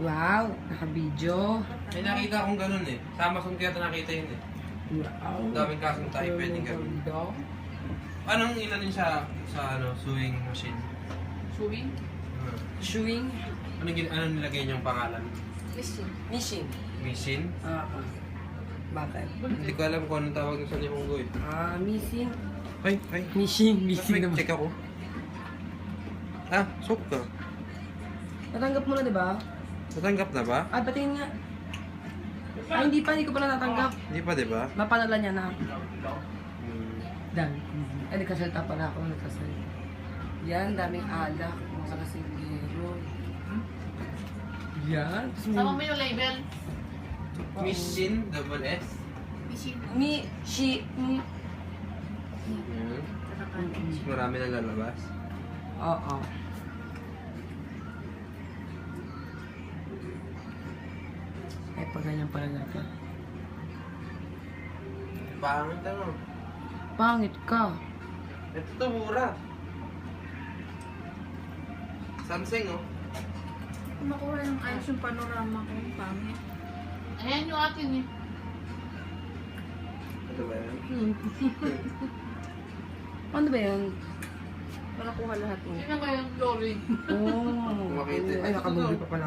Wow, naka-video. May nakita akong ganun eh. Sa Amazon kaya nakita yun eh. Wow. Ang daming klaseng tayo pwedeng gawin. Anong ilanin siya sa sewing machine? Sewing? Shoeing. Anong nilagay niyong pangalan? Machine. Machine. Machine? Bakit? Hindi ko alam kung anong tawag sa Nihongo eh. Missing. Ay. Missing May naman. check ako. Soap ka. Natanggap mo na, di ba? Natanggap na ba? Patingin nga. Hindi ko pala natanggap. Hindi pa, di ba? Mapalala niya na. Dan. Nagkasalita pala ako. Yan, daming alak. Mga kasigero. Yan. Sama mo yung label. Machine, double S. Machine. Marami na lalabas. Oo. Ay, pag ganyan pala natin. Pangit ano? Pangit ka. Ito to, mura. Samsung oh. Makuha ng ayos yung panorama ko. Pangit. Ayan yung akin eh. Ito ba yan? Ano ba yan? Para kuha lahat mo. Sino ba yung glory? Oo. Makita. Ay, nakabuhay pa pala.